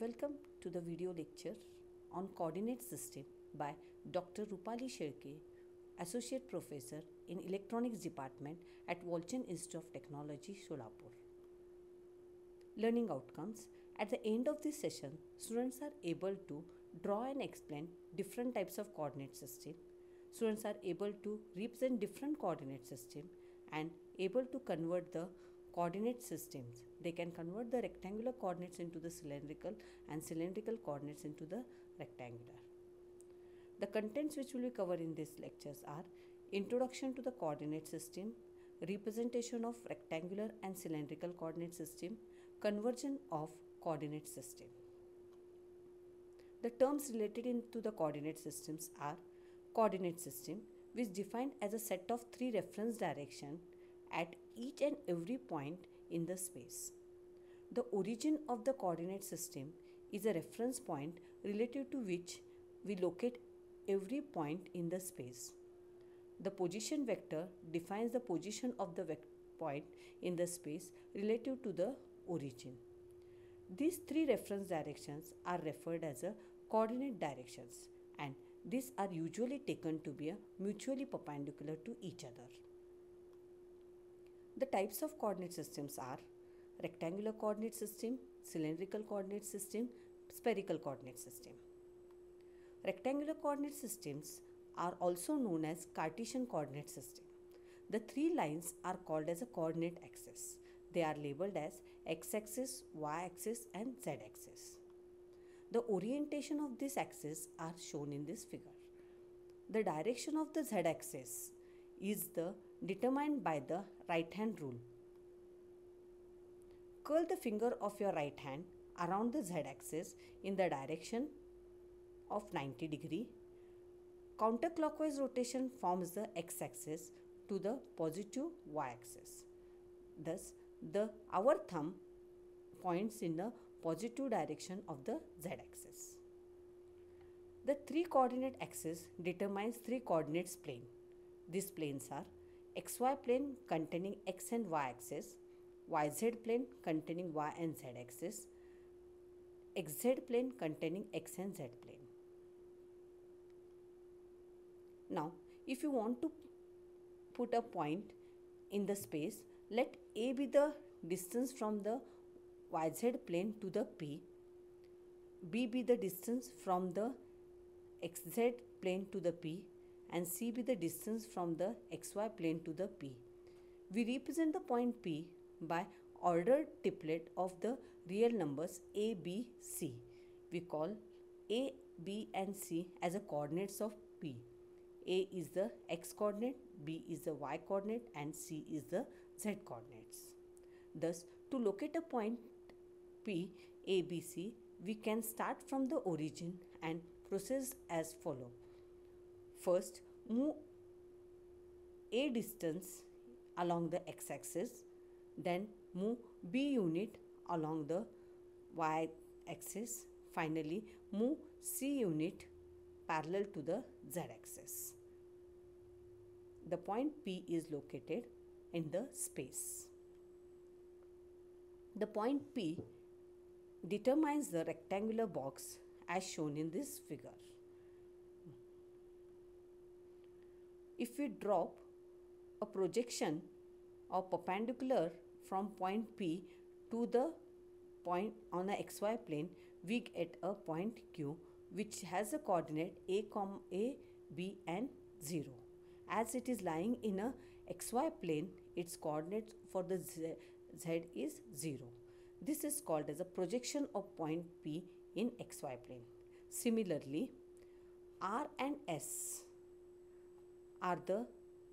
Welcome to the video lecture on coordinate system by Dr.R.J.Shelke, Associate Professor in Electronics Department at WIT Institute of Technology, Solapur. Learning outcomes. At the end of this session, students are able to draw and explain different types of coordinate system. Students are able to represent different coordinate system and able to convert the coordinate systems. They can convert the rectangular coordinates into the cylindrical and cylindrical coordinates into the rectangular. The contents which we will cover in these lectures are introduction to the coordinate system, representation of rectangular and cylindrical coordinate system, conversion of coordinate system. The terms related to the coordinate systems are coordinate system, which is defined as a set of three reference directions at each and every point in the space. The origin of the coordinate system is a reference point relative to which we locate every point in the space. The position vector defines the position of the point in the space relative to the origin. These three reference directions are referred as a coordinate directions, and these are usually taken to be mutually perpendicular to each other. The types of coordinate systems are rectangular coordinate system, cylindrical coordinate system, spherical coordinate system. Rectangular coordinate systems are also known as Cartesian coordinate system. The three lines are called as a coordinate axis. They are labeled as x-axis, y-axis and z-axis. The orientation of this axis are shown in this figure. The direction of the z-axis is determined by the right hand rule. Curl the finger of your right hand around the z-axis in the direction of 90 degree. Counterclockwise rotation forms the x-axis to the positive y-axis. Thus, our thumb points in the positive direction of the z-axis. The three coordinate axis determines three coordinates plane. These planes are xy plane containing x and y axis, yz plane containing y and z axis, xz plane containing x and z plane. Now, if you want to put a point in the space, let A be the distance from the yz plane to the P, B be the distance from the xz plane to the P, and C be the distance from the xy plane to the P. We represent the point P by ordered triplet of the real numbers A, B, C. We call A, B and C as the coordinates of P. A is the x coordinate, B is the y coordinate and C is the z coordinates. Thus, to locate a point P, A, B, C, we can start from the origin and proceed as follows. First, move A distance along the x-axis, then move B unit along the y-axis, finally move C unit parallel to the z-axis. The point P is located in the space. The point P determines the rectangular box as shown in this figure. If we drop a projection or perpendicular from point P to the point on the xy plane, we get a point Q which has a coordinate A, B and 0. As it is lying in a xy plane, its coordinate for the z is 0. This is called as a projection of point P in xy plane. Similarly, R and S are the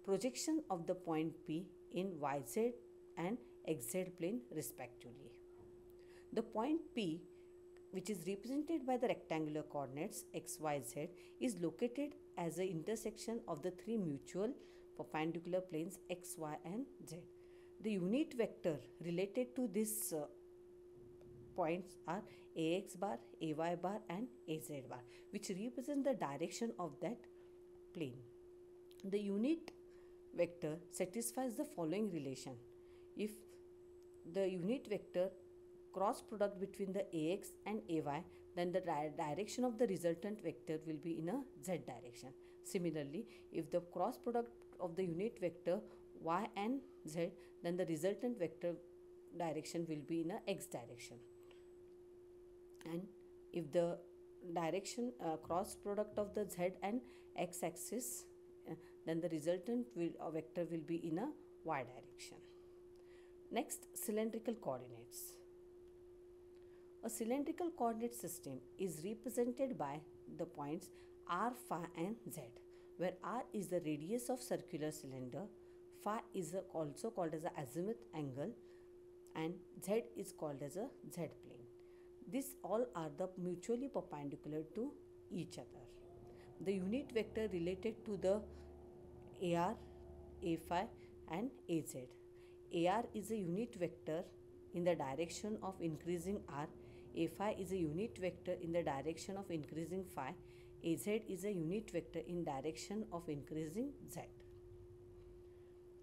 projection of the point P in yz and xz plane respectively. The point P, which is represented by the rectangular coordinates x, y, z, is located as the intersection of the three mutual perpendicular planes x, y and z. The unit vector related to these points are ax bar, ay bar and az bar, which represent the direction of that plane. The unit vector satisfies the following relation. If the unit vector cross product between the ax and ay, then the direction of the resultant vector will be in a z direction. Similarly, if the cross product of the unit vector y and z, then the resultant vector direction will be in a x direction. And if the direction cross product of the z and x axis, then the resultant vector will be in a y direction. Next, cylindrical coordinates. A cylindrical coordinate system is represented by the points r, phi and z, where r is the radius of circular cylinder, phi is also called as the azimuth angle, and z is called as a z plane. These all are the mutually perpendicular to each other. The unit vector related to the AR, A phi and AZ. AR is a unit vector in the direction of increasing r, A phi is a unit vector in the direction of increasing phi, AZ is a unit vector in direction of increasing z.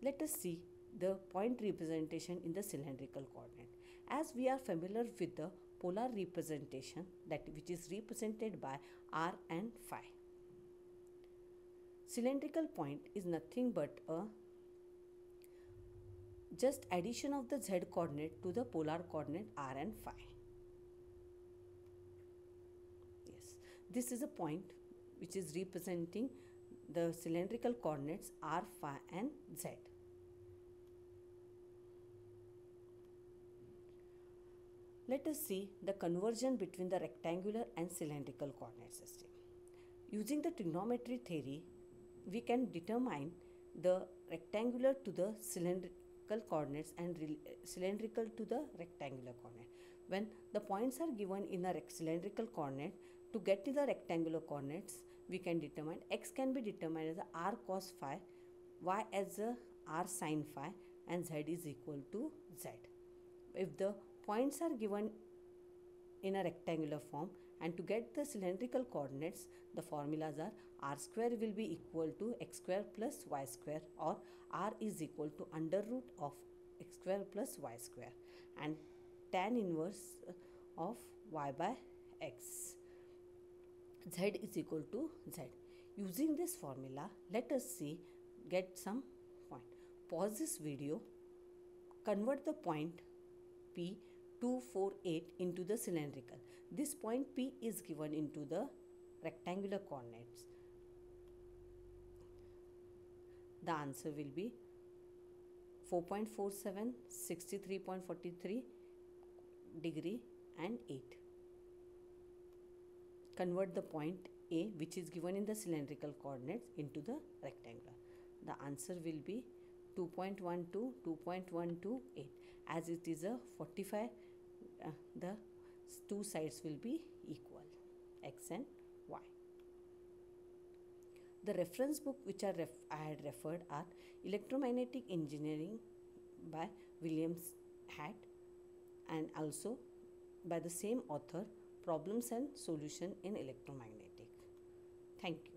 Let us see the point representation in the cylindrical coordinate. As we are familiar with the polar representation, that which is represented by r and phi. Cylindrical point is nothing but a just addition of the z coordinate to the polar coordinate r and phi. Yes, this is a point which is representing the cylindrical coordinates r, phi and z. Let us see the conversion between the rectangular and cylindrical coordinate system. Using the trigonometry theory, we can determine the rectangular to the cylindrical coordinates and cylindrical to the rectangular coordinate. When the points are given in a cylindrical coordinate, to get to the rectangular coordinates, we can determine x can be determined as r cos phi, y as r sin phi, and z is equal to z. If the points are given in a rectangular form, and to get the cylindrical coordinates, the formulas are r square will be equal to x square plus y square, or r is equal to under root of x square plus y square, and tan inverse of y by x. Z is equal to z. Using this formula, let us get some point. Pause this video, convert the point P 248 into the cylindrical. This point P is given into the rectangular coordinates. The answer will be 4.47, 63.43 degree and 8. Convert the point A, which is given in the cylindrical coordinates, into the rectangular. The answer will be 2.12, 2.128. As it is a 45, the two sides will be equal, x and y. The reference book which I had referred are Electromagnetic Engineering by William Hatt, and also by the same author, Problems and Solution in Electromagnetic. Thank you.